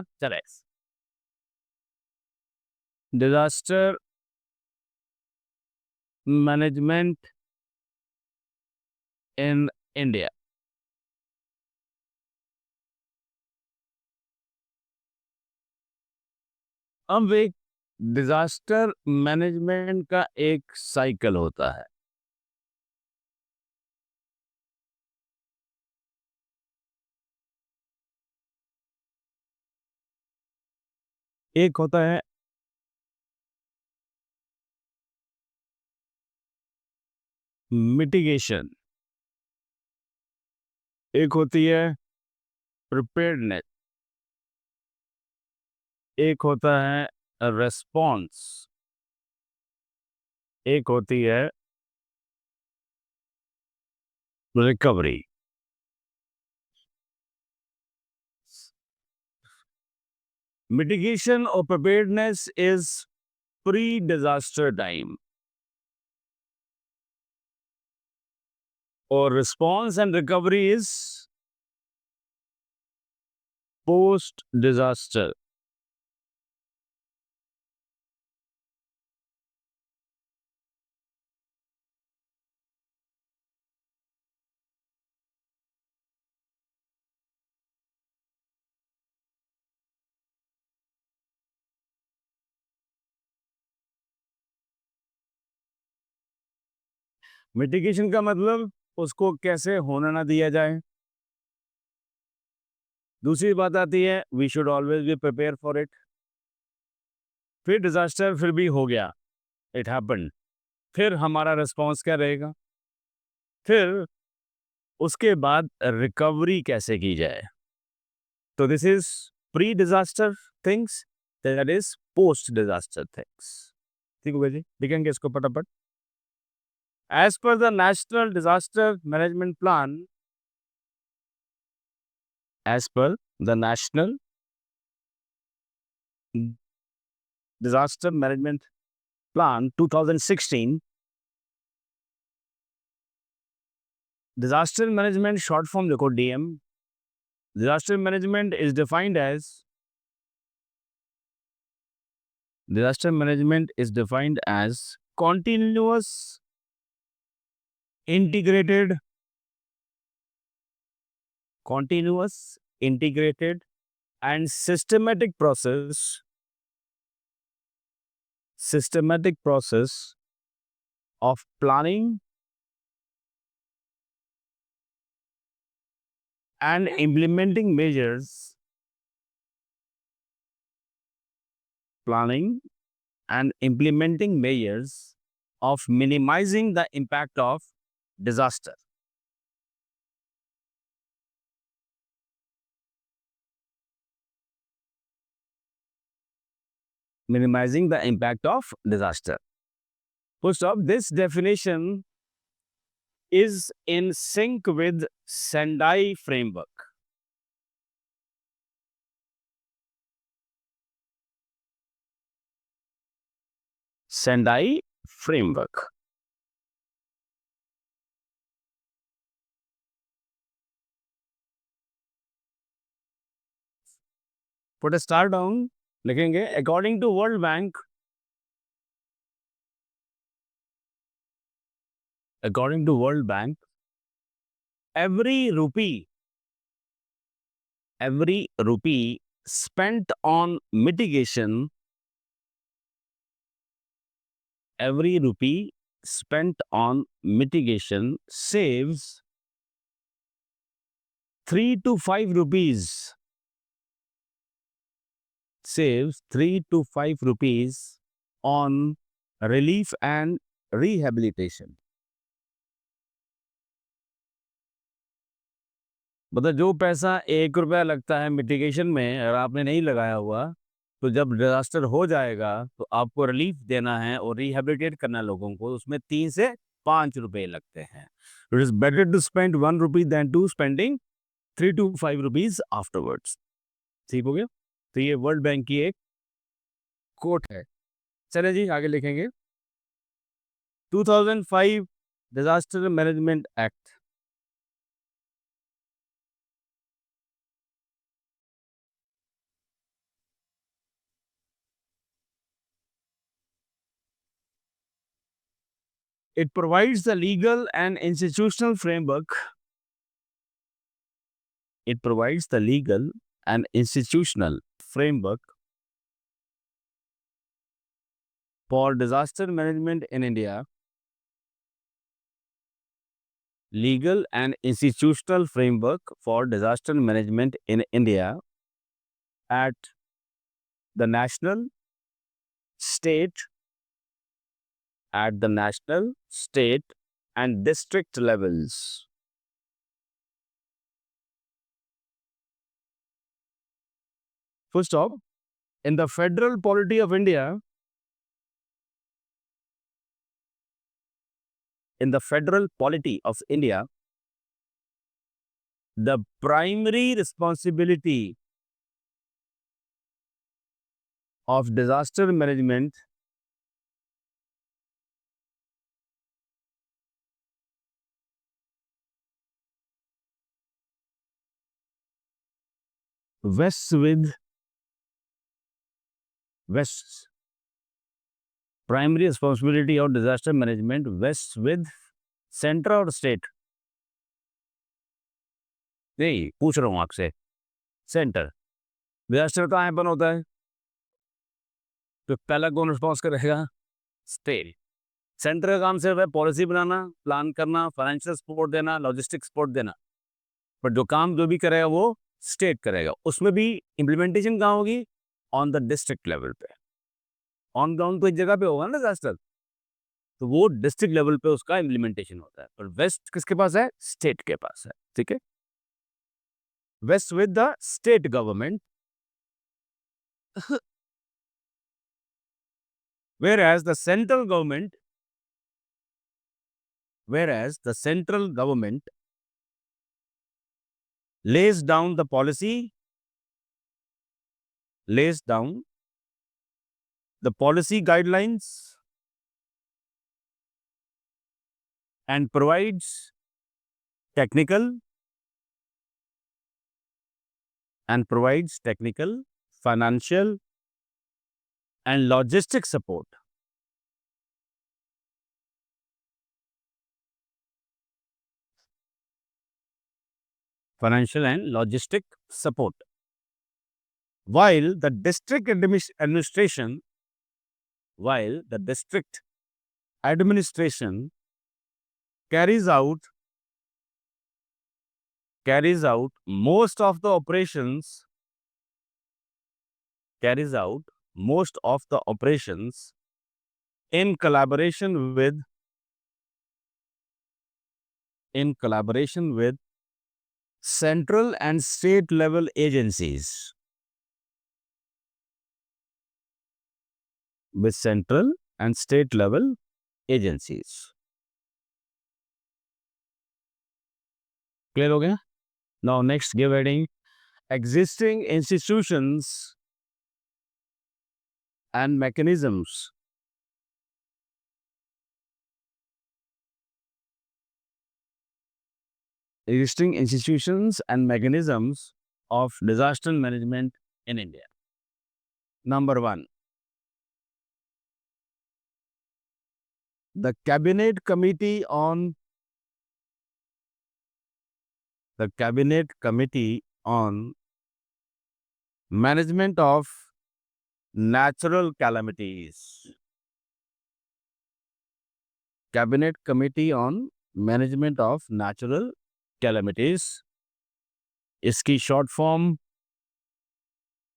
ना, चले। Disaster management in India. अब एक डिजास्टर मैनेजमेंट का एक साइकिल होता है। एक होता है मिटिगेशन, एक होती है प्रिपेयर्डनेस, एक होता है रेस्पॉन्स, एक होती है रिकवरी। मिटिगेशन और preparedness is pre disaster time, और response and recovery is post disaster. Mitigation का मतलब उसको कैसे होने ना दिया जाए। दूसरी बात आती है we should always be prepare for it. फिर डिजास्टर फिर भी हो गया, इट हैपेंड, फिर हमारा रिस्पॉन्स क्या रहेगा, फिर उसके बाद रिकवरी कैसे की जाए। तो this is pre disaster things, that is post disaster things. ठीक हो गया जी, लिखेंगे इसको फटाफट। As per the national disaster management plan, as per the national disaster management plan 2016, disaster management short form देखो DM। disaster management is defined as disaster management is defined as continuous integrated integrated and systematic process of planning and implementing measures, planning and implementing measures of minimizing the impact of disaster, minimizing the impact of disaster. Full stop. This definition is in sync with Sendai framework. Sendai framework. Put a star down, लिखेंगे according to World Bank, according to World Bank, every rupee spent on mitigation, every rupee spent on mitigation saves 3 to 5 rupees, saves 3 to 5 rupees on relief and rehabilitation। मतलब जो पैसा 1 रुपया लगता है mitigation में, अगर आपने नहीं लगाया हुआ, तो जब डिजास्टर हो जाएगा तो आपको रिलीफ देना है और रिहेबिलिटेट करना है लोगों को, उसमें 3 से 5 रुपए लगते हैं। It is better to spend 1 rupee than to spending 3 to 5 rupees afterwards. ठीक हो गया। तो ये वर्ल्ड बैंक की एक कोट है। चले जी आगे लिखेंगे। 2005 disaster management act, It provides the legal and institutional framework. It provides the legal and institutional framework for disaster management in India. Legal and institutional framework for disaster management in India at the national, state, and district levels. First off, in the federal polity of India, the primary responsibility of disaster management vests with vests primary responsibility of disaster management vests with centre और state. नहीं पूछ रहा हूं आपसे. Centre disaster कहाँ पर होता है तो पहला कौन रिस्पॉन्स करेगा? स्टेट. सेंटर का काम सिर्फ है पॉलिसी बनाना, प्लान करना, फाइनेंशियल सपोर्ट देना, लॉजिस्टिक सपोर्ट देना. बट जो काम जो भी करेगा वो स्टेट करेगा. उसमें भी इम्प्लीमेंटेशन कहाँ होगी? ऑन द डिस्ट्रिक्ट लेवल पे. ऑन ग्राउंड तो एक जगह पे होगा ना डिजास्टर, तो वो डिस्ट्रिक्ट लेवल पे उसका इम्प्लीमेंटेशन होता है. पर वेस्ट किसके पास है? स्टेट के पास है. ठीक है. Vest with the state government. whereas the central government lays down the policy, lays down the policy guidelines and provides technical, financial, and logistic support. Financial and logistic support. While the district administration carries out most of the operations in collaboration with central and state level agencies. With central and state level agencies. Clear हो गया? Now next give heading existing institutions and mechanisms. Existing institutions and mechanisms of disaster management in India. Number 1, the Cabinet Committee on Management of Natural Calamities. Cabinet Committee on Management of Natural Calamities. इसकी short form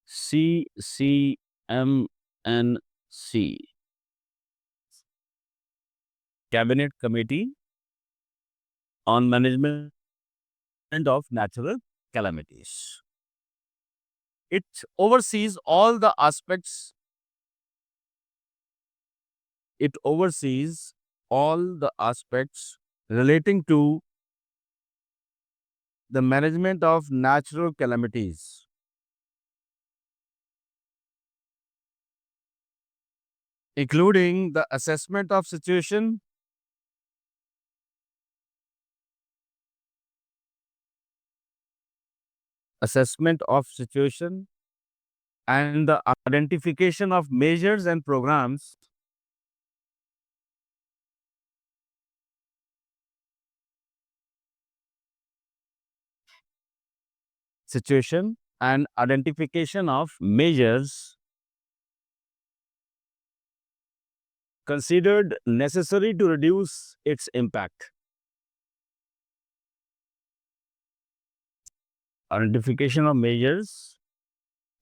CCMNC. Cabinet Committee on Management of Natural Calamities. It oversees all the aspects. Relating to the management of natural calamities, including the assessment of situation, and the identification of measures and programs situation and identification of measures considered necessary to reduce its impact. Identification of measures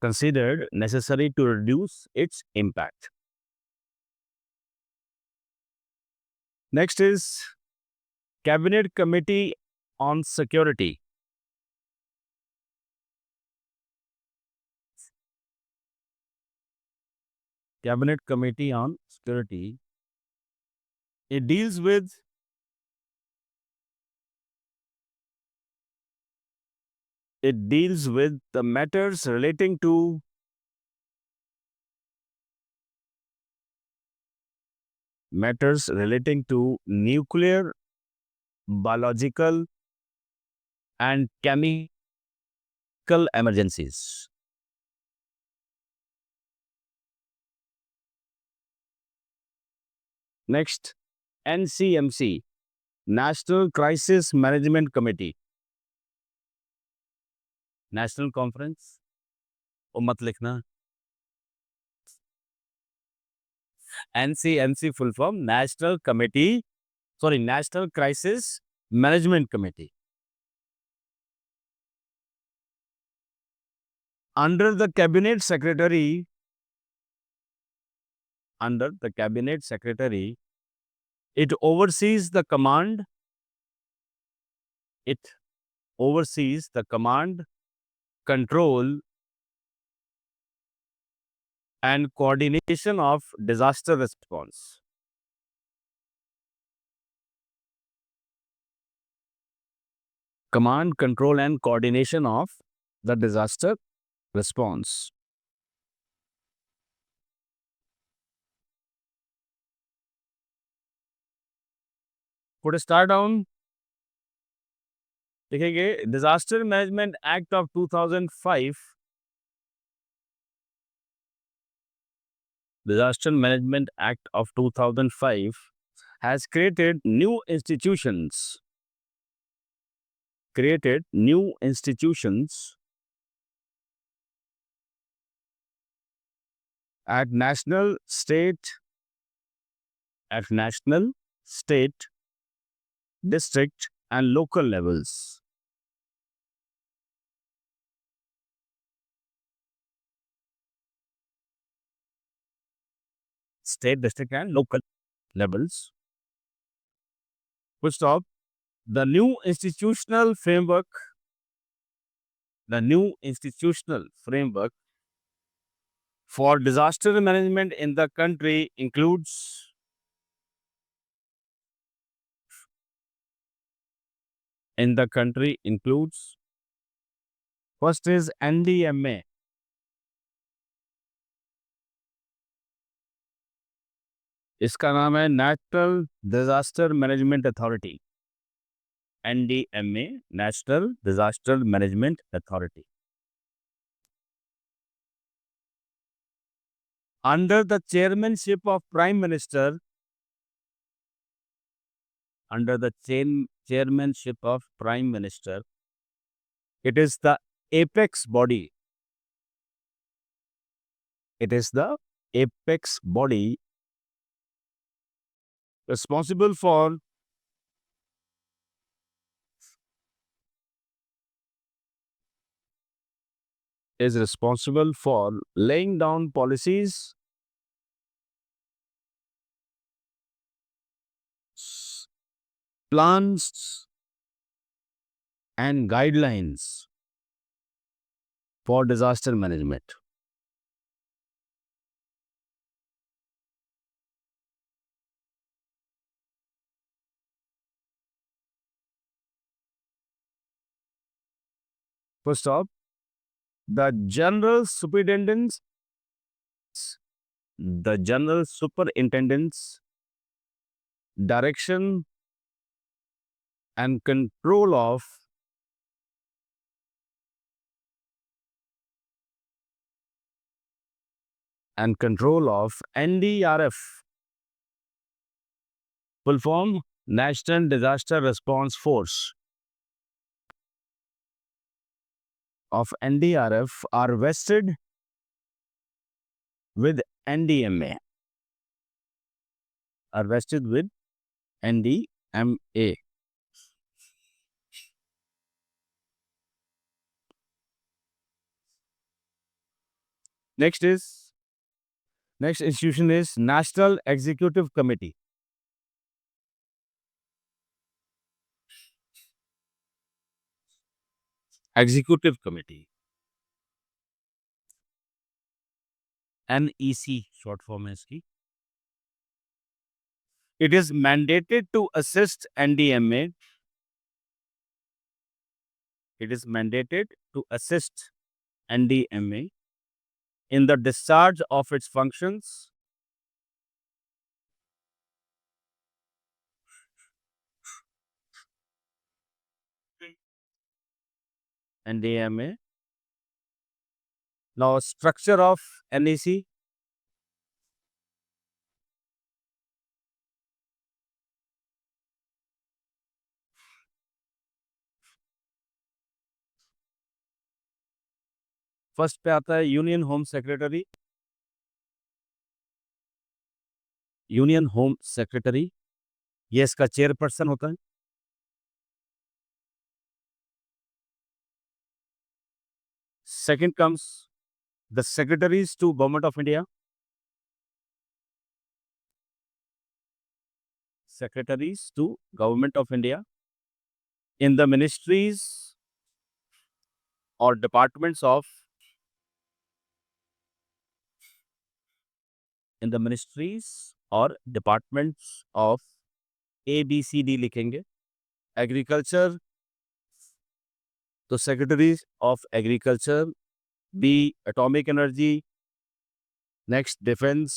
considered necessary to reduce its impact. Next is Cabinet Committee on Security. Cabinet Committee on Security. It deals with the matters relating to nuclear, biological, and chemical emergencies. Next, NCMC, National Crisis Management Committee. National Conference. ओ मत लिखना. NCMC full form National Crisis Management Committee. Under the Cabinet Secretary, it oversees the command, control, and coordination of disaster response. Command, control, and coordination of the disaster response. Put a star down. देखेंगे Disaster Management Act of 2005. Disaster Management Act of 2005 has created new institutions at national, state, district, and local levels. State, district, and local levels. Full stop. The new institutional framework for disaster management in the country includes first is NDMA. इसका नाम है national disaster management authority. NDMA, National Disaster Management Authority. Under the chairmanship of Prime Minister, it is the apex body. Responsible for laying down policies, plans, and guidelines for disaster management. First off, the general superintendent's direction and control of NDRF, full form National Disaster Response Force. of NDRF are vested with NDMA. Are vested with NDMA. Next institution is National Executive Committee. Executive Committee. NEC short form है इसकी. It is mandated to assist NDMA. It is mandated to assist NDMA in the discharge of its functions NDMA. Now, structure of NEC. First पे आता है union home secretary. Union home secretary ये इसका chairperson होता है. Second comes the secretaries to government of India. Secretaries to Government of India in the ministries or departments of ABCD लिखेंगे. Agriculture तो secretaries of agriculture. B atomic energy. Next defence.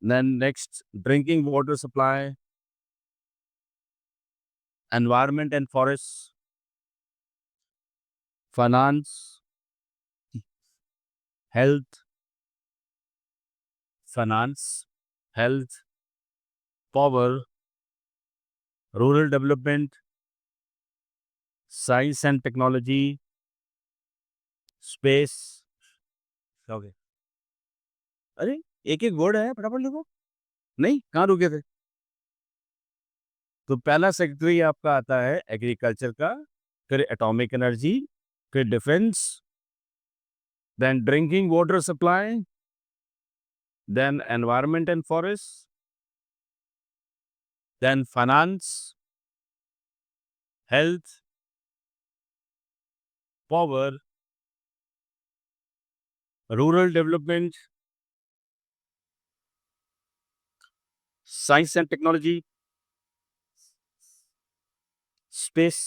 Then next, drinking water supply, environment and forests, finance, health, power, rural development, science and technology, space. Okay. अरे एक एक word है, फटाफट लिखो. नहीं, कहाँ रुके थे? तो पहला सेक्रेटरी आपका आता है एग्रीकल्चर का, फिर एटॉमिक एनर्जी, फिर defence, then drinking water supply, then environment and forest, then finance, health, power, rural development, science and technology, space,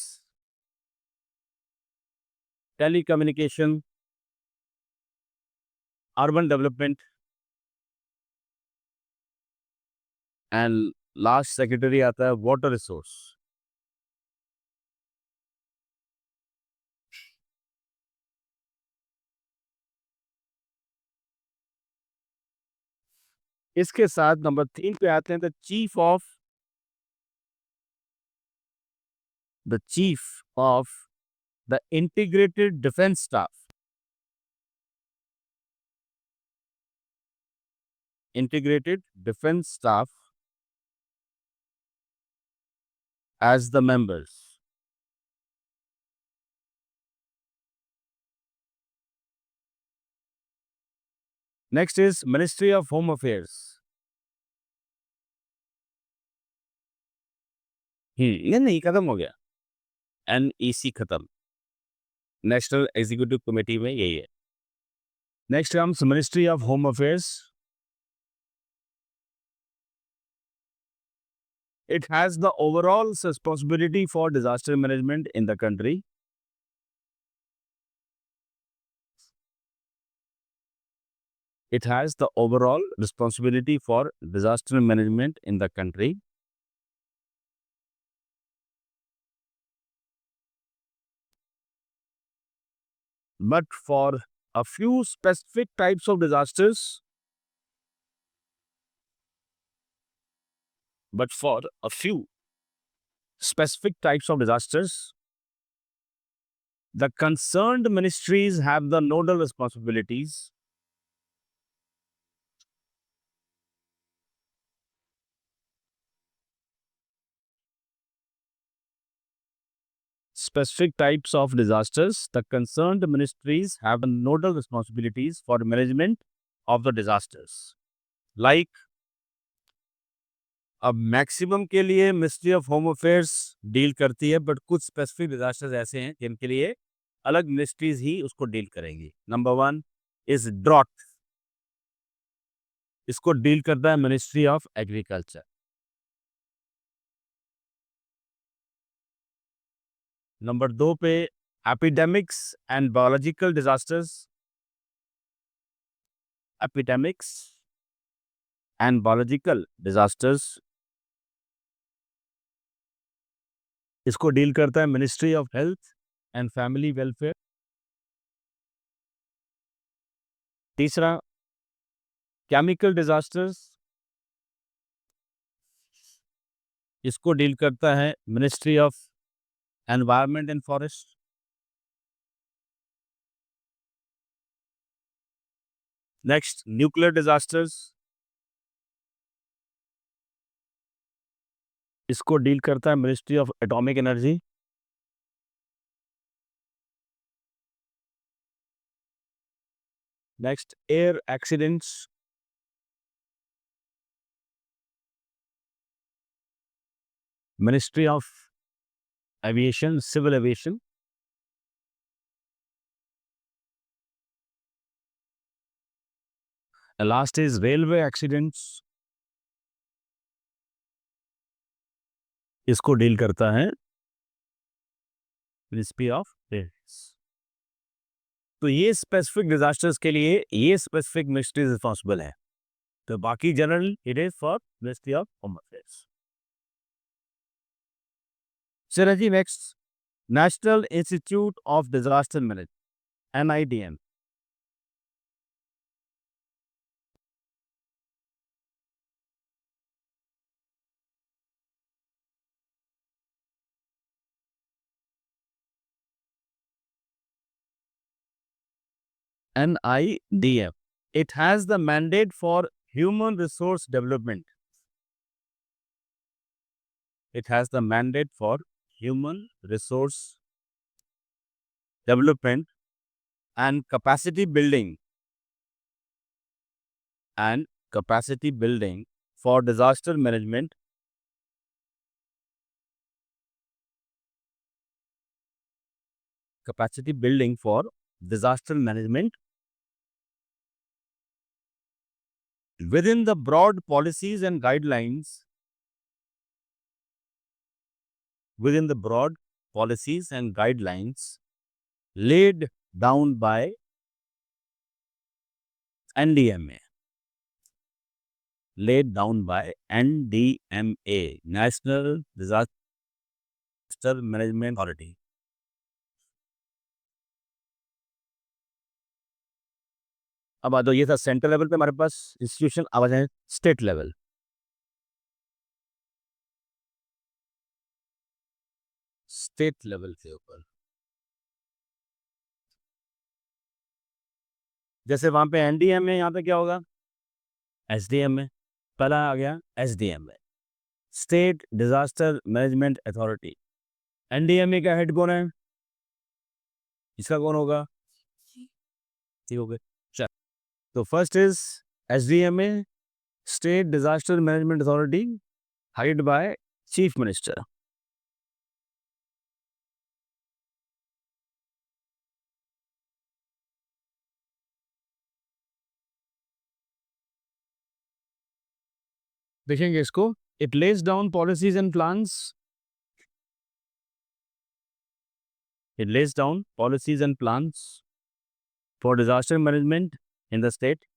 telecommunication, urban development and last secretary आता है वाटर रिसोर्स. इसके साथ नंबर 3 पे आते हैं the chief of the integrated defence staff. Integrated Defense Staff as the members. Next is Ministry of Home Affairs. ये नहीं खत्म हो गया. NEC खत्म. नेशनल एग्जीक्यूटिव कमेटी में यही है. Next comes ministry of home affairs. It has the overall responsibility for disaster management in the country. It has the overall responsibility for disaster management in the country. But for a few specific types of disasters, The concerned ministries have the nodal responsibilities specific types of disasters. The concerned ministries have the nodal responsibilities for management of the disasters. Like अब maximum के लिए ministry of home affairs deal करती है, but कुछ specific disasters ऐसे हैं जिनके लिए अलग मिनिस्ट्रीज ही उसको डील करेंगी. Number 1 is drought. इसको डील करता है मिनिस्ट्री ऑफ एग्रीकल्चर. नंबर 2 पे epidemics and biological disasters. Epidemics and biological disasters, इसको डील करता है ministry of health and family welfare. तीसरा केमिकल डिजास्टर्स, इसको डील करता है ministry of environment and forest. Next nuclear disasters, इसको डील करता है ministry of atomic energy. Next air accidents, ministry of aviation, civil aviation. Last is railway accidents, इसको deal करता है मिनिस्ट्री ऑफ रेल्स. तो ये स्पेसिफिक डिजास्टर्स के लिए ये स्पेसिफिक मिनिस्ट्री रिस्पॉन्सिबल है. तो बाकी general it is for ministry of home affairs. चलिए जी next, national institute of disaster management, NIDM. NIDM. It has the mandate for human resource development. It has the mandate for human resource development and capacity building for disaster management. Capacity building for disaster management within the broad policies and guidelines laid down by NDMA. National Disaster Management Authority. अब आ जाओ, ये था central level पे हमारे पास institution. अब आ जाए state level. State level के ऊपर जैसे वहां पे NDM है, यहाँ पे क्या होगा? SDM है. पहला आ गया SDM है, state disaster management authority. NDMA का हेड कौन है? इसका कौन होगा? ठीक हो गए. चल, तो first is SDMA, state disaster management authority, headed by chief minister. देखेंगे इसको. It lays down policies and plans. It lays down policies and plans for disaster management in the state.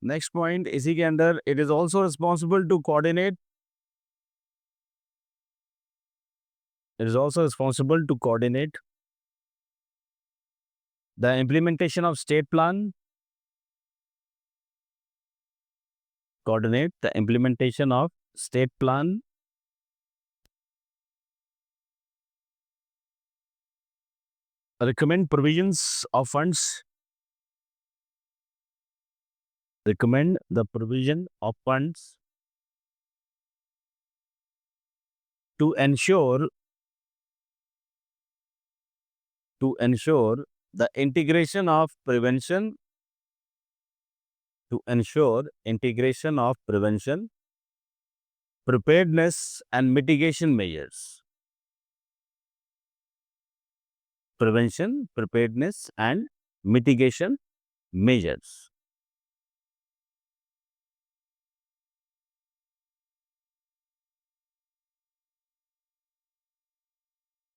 Next point, इसी के अंदर it is also responsible to coordinate. It is also responsible to coordinate the implementation of state plan, coordinate the implementation of state plan, recommend provisions of funds, recommend the provision of funds to ensure the integration of prevention, preparedness and mitigation measures. Prevention, preparedness and mitigation measures.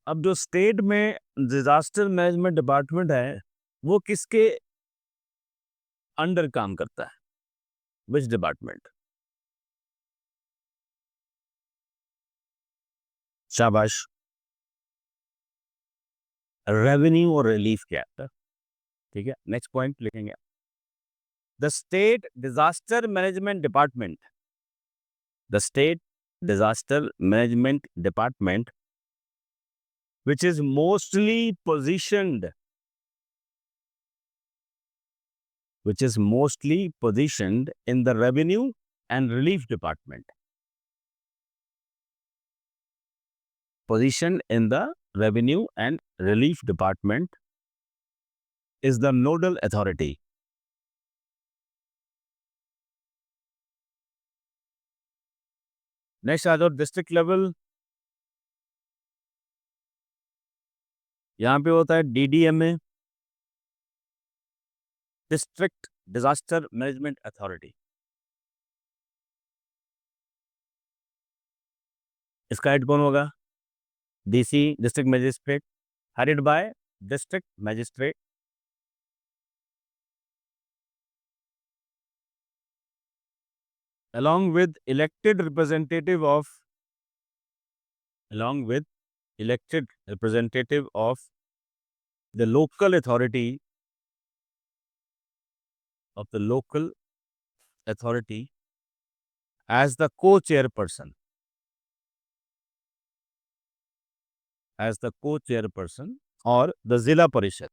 अब जो state में disaster management department है वो किसके under काम करता है? Which department? शाबाश, रेवेन्यू और रिलीफ क्या है? ठीक है, नेक्स्ट पॉइंट लिखेंगे, the state disaster management department, the state disaster management department which is mostly positioned in the revenue and relief department. Positioned in the revenue and relief department is the nodal authority. Next आ जाओ district level, यहाँ पे होता है DDMA, district disaster management authority. इसका head कौन होगा? DC, district magistrate, headed by district magistrate. along with elected representative of the local authority as the co-chairperson or the जिला परिषद।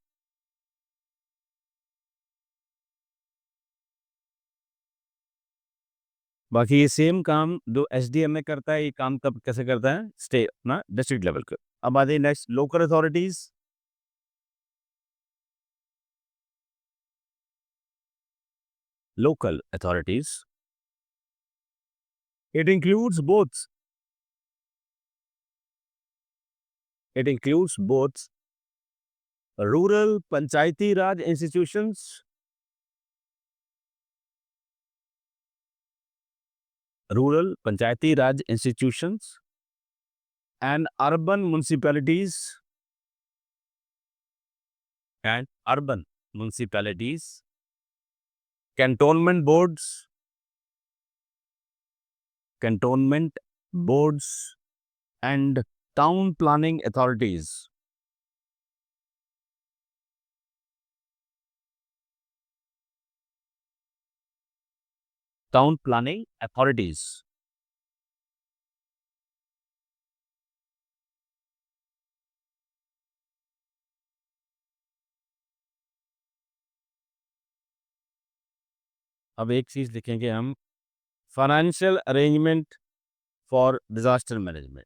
बाकी ये सेम काम जो SDMA करता है, ये काम कब कैसे करता है? स्टेट ना डिस्ट्रिक्ट लेवल का। अब आते हैं next, local authorities. Local authorities, it includes both rural panchayati raj institutions, and urban municipalities, cantonment boards and town planning authorities. Town planning authorities. अब एक चीज लिखेंगे हम, financial arrangement for disaster management.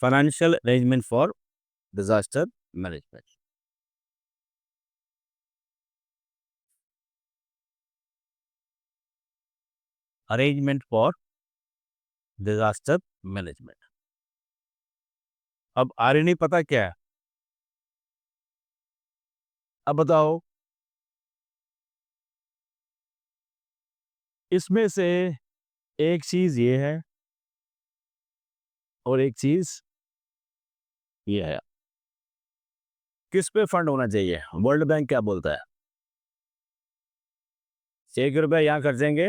Financial arrangement for disaster management. Arrangement for disaster management. अब RNE पता क्या है? अब बताओ, इसमें से एक चीज ये है और एक चीज ये है। किस पे फंड होना चाहिए? वर्ल्ड बैंक क्या बोलता है? 1 रुपए यहाँ खर्चेंगे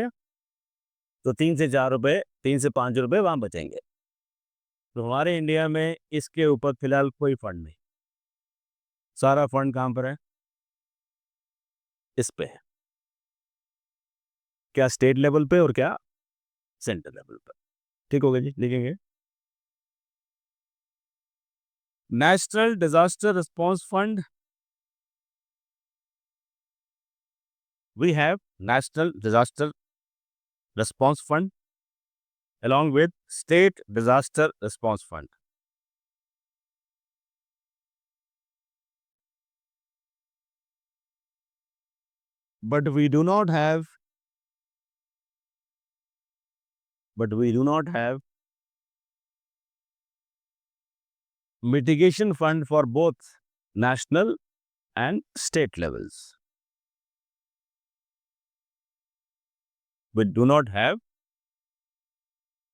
तो 3 से 4 रुपए, 3 से 5 रुपए वहाँ बचेंगे। तो हमारे इंडिया में इसके ऊपर फिलहाल कोई फंड नहीं। सारा फंड कहाँ पर है? इस पे है। क्या स्टेट लेवल पे और क्या सेंटर लेवल पर। ठीक हो गया जी, लिखेंगे national disaster response fund. We have national disaster response fund along with state disaster response fund. But we do not have mitigation fund for both national and state levels. We do not have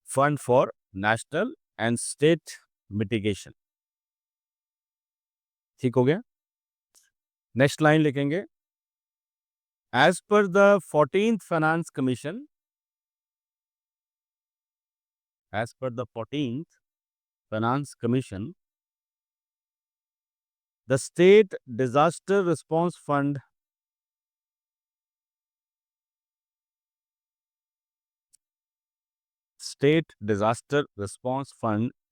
fund for national and state mitigation. ठीक हो गया? Next line लिखेंगे as per the 14th finance commission, as per the 14th finance commission, the state disaster response fund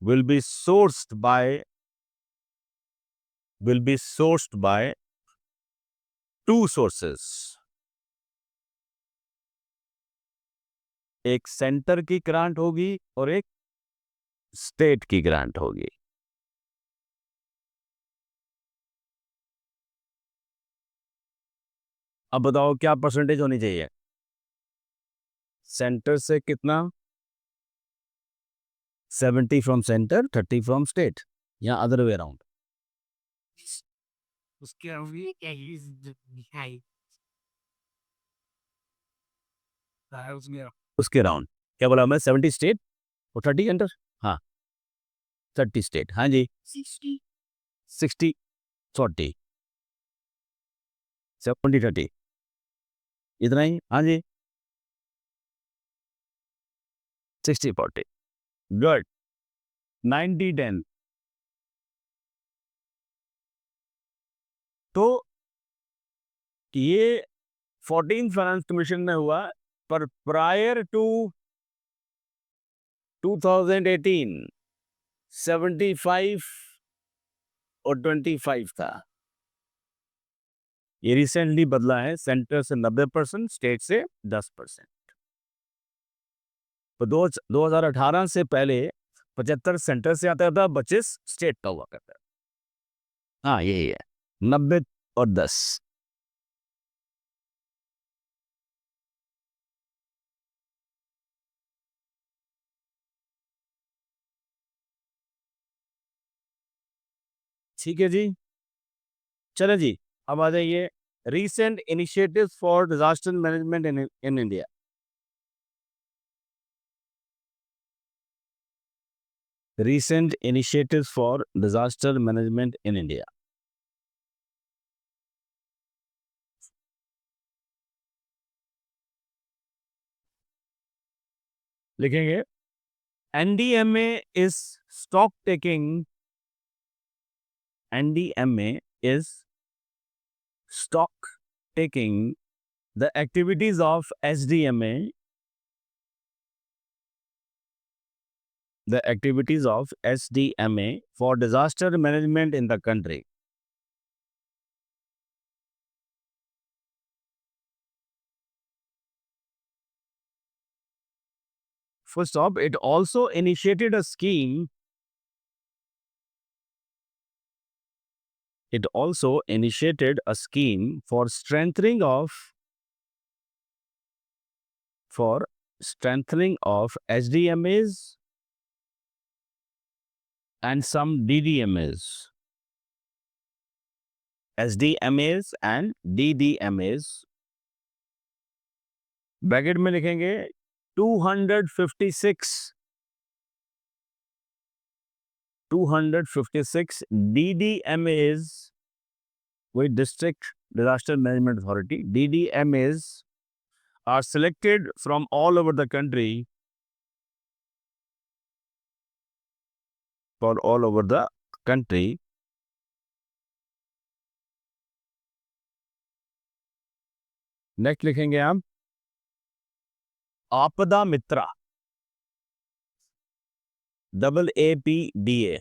will be sourced by two sources. एक centre की grant होगी और एक state की ग्रांट होगी। अब बताओ क्या परसेंटेज होनी चाहिए? सेंटर से कितना? 70 फ्रॉम सेंटर, 30 फ्रॉम स्टेट, या अदर वे अराउंड? उसके उसके अराउंड क्या बोला मैं? 70 स्टेट और 30 सेंटर। हाँ 30 स्टेट, हाँ जी 60 40 70 30 इतना ही, हाँ जी 60 40 गुड 90 10। तो ये 14 फाइनेंस कमीशन में हुआ, पर प्रायर टू 2018 75 और 25 था। ये रिसेंटली बदला है, सेंटर से 90%, स्टेट से 10%। तो 2018 से पहले 75 सेंटर से आता था, 25 स्टेट का हुआ करता था। हाँ यही है, 90 और 10। ठीक है जी, चले जी अब आ जाइए recent initiatives for disaster management in India. Recent initiatives for disaster management in India. लिखेंगे NDMA is stock taking. NDMA is stock taking the activities of SDMA. The activities of SDMA for disaster management in the country. First off, it also initiated a scheme. It also initiated a scheme for strengthening of SDMAs and some DDMAs. SDMAs and DDMAs bracket में लिखेंगे 256 DDMAs वही district disaster management authority, DDMAs are selected from all over the country, for all over the country. Next लिखेंगे हम आपदा मित्रा, AAPDA,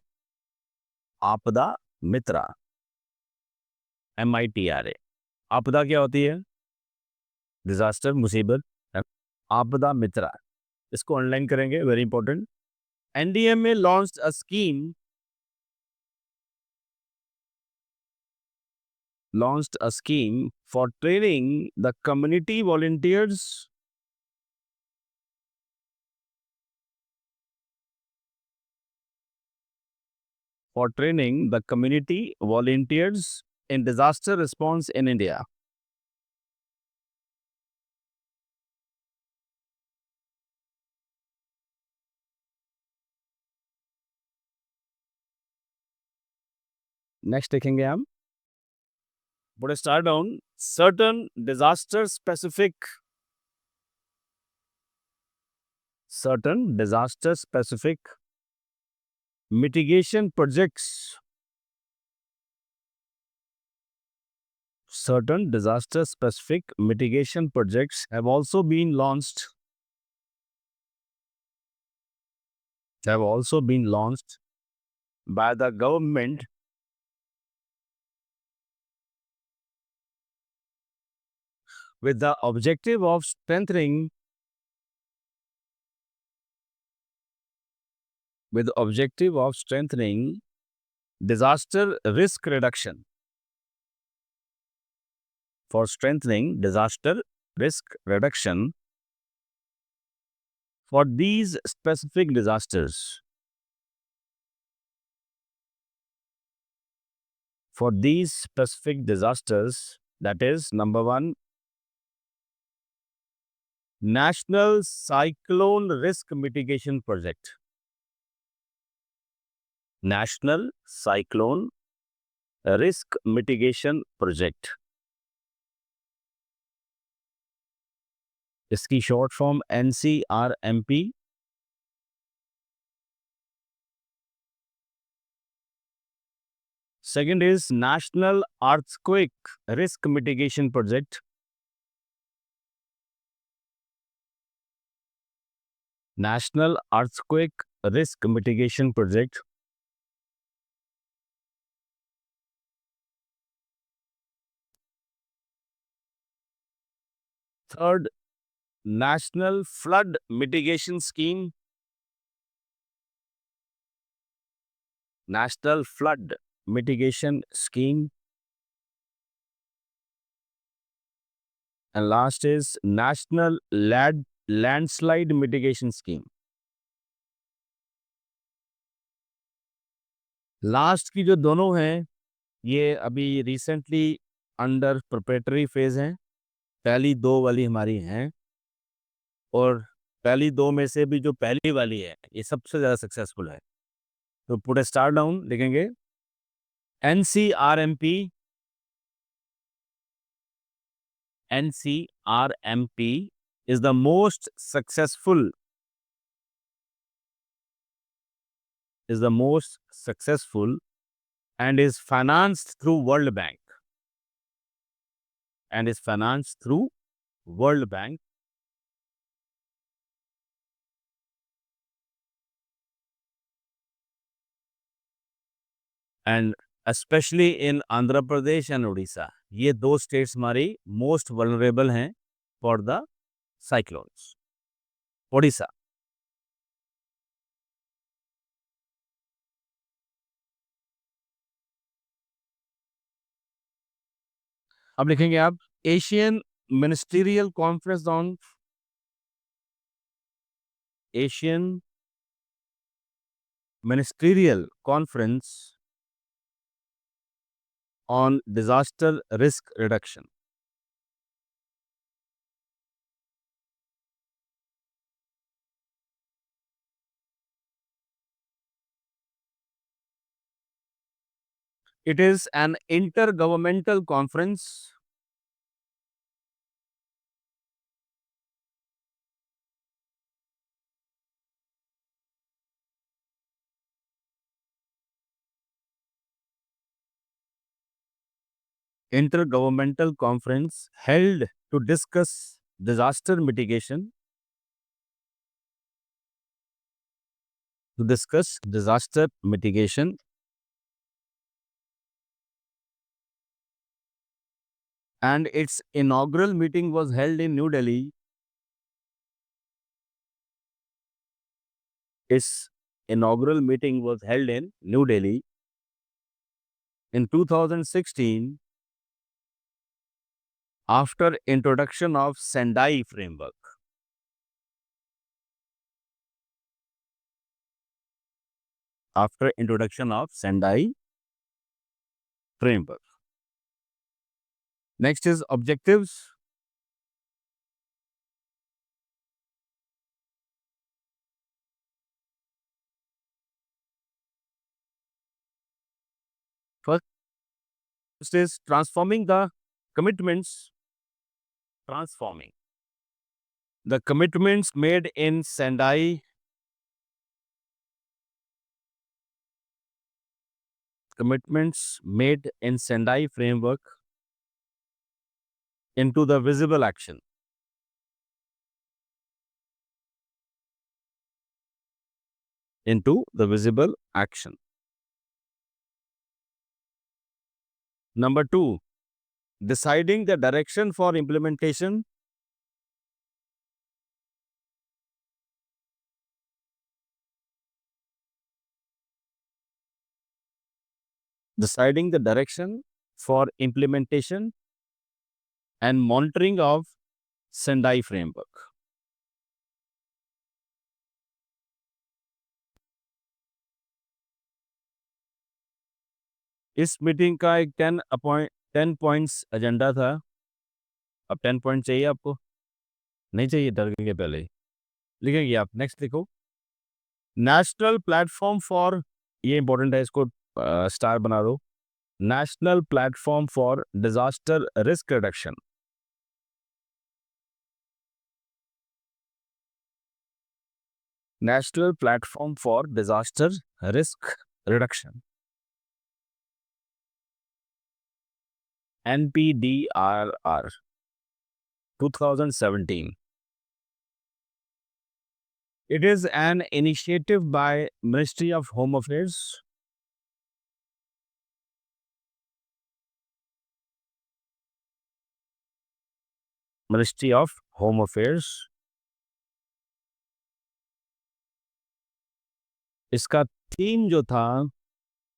आपदा मित्रा, MITRA। आपदा क्या होती है? डिजास्टर, मुसीबत। आपदा मित्रा, इसको ऑनलाइन करेंगे, very important. NDMA launched a scheme, for training the community volunteers, in disaster response in India. Next देखेंगे हम, put a star down, certain disaster specific mitigation projects, have also been launched by the government with the objective of strengthening disaster risk reduction, for strengthening disaster risk reduction for these specific disasters. That is, number one, National Cyclone Risk Mitigation Project. National Cyclone Risk Mitigation Project. इसकी short form NCRMP। Second is National Earthquake Risk Mitigation Project. National Earthquake Risk Mitigation Project. Third, National Flood Mitigation Scheme. National Flood Mitigation Scheme. And last is National Landslide Mitigation Scheme. Last की जो दोनों हैं, ये अभी recently under preparatory phase हैं। पहली दो वाली हमारी हैं, और पहली दो में से भी जो पहली वाली है, ये सबसे ज़्यादा सक्सेसफुल है। तो पुट स्टार डाउन लिखेंगे, NCRMP is the most successful and is financed through World Bank. And especially in Andhra Pradesh and Odisha, ये दो स्टेट्स हमारी मोस्ट वल्नरेबल हैं फॉर द साइक्लोन्स। ओडिशा, अब लिखेंगे आप Asian ministerial conference on disaster risk reduction. It is an intergovernmental conference held to discuss disaster mitigation, and its inaugural meeting was held in New Delhi. Its inaugural meeting was held in New Delhi in 2016 after introduction of Sendai framework. After introduction of Sendai framework. Next is objectives. First is transforming the commitments made in Sendai framework into the visible action. Number 2, deciding the direction for implementation. Deciding the direction for implementation and monitoring of Sendai framework. इस meeting का एक 10 points agenda था. अब 10 point चाहिए आपको? नहीं चाहिए? डर के पहले ही लिखेंगे आप. नेक्स्ट लिखो. नेशनल प्लेटफॉर्म फॉर, ये इंपॉर्टेंट है, इसको स्टार बना दो. National platform for disaster risk reduction. National platform for disaster risk reduction, NPDRR 2017. It is an initiative by Ministry of Home Affairs, इसका थीम जो था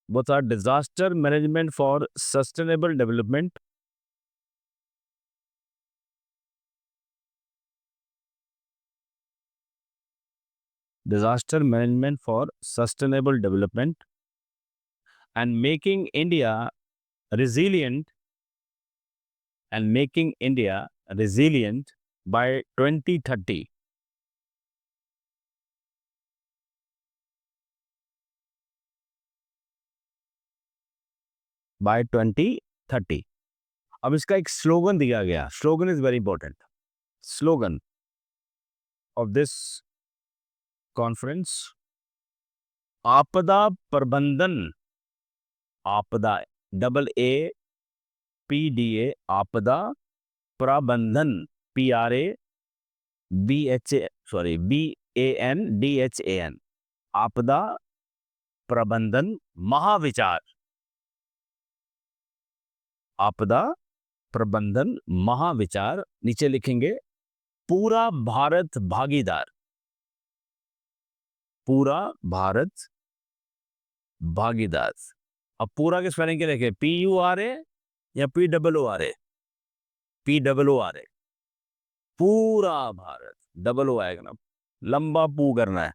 वो था disaster management for sustainable development. Disaster management for sustainable development and making India resilient by 2030. By 2030. अब इसका एक slogan दिया गया. Slogan is very important. Slogan of this conference: आपदा प्रबंधन. आपदा, AAPDA, आपदा प्रबंधन, BANDHAN, आपदा प्रबंधन महाविचार. आपदा प्रबंधन महाविचार. नीचे लिखेंगे पूरा भारत भागीदार. पूरा भारत भागीदार. अब पूरा के स्पेलिंग क्या लिखे? PURA या POORA? POORA. पूरा भारत. डबल ओ आएगा ना, लंबा पू करना है.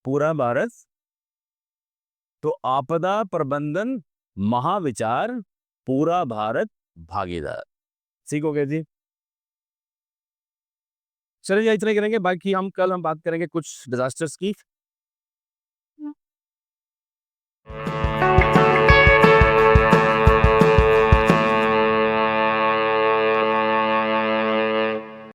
पूरा भारत. तो आपदा प्रबंधन महाविचार, पूरा भारत भागीदार. सीखोगे जी? चलिए इतना ही करेंगे. बाकी हम कल बात करेंगे कुछ डिजास्टर्स की.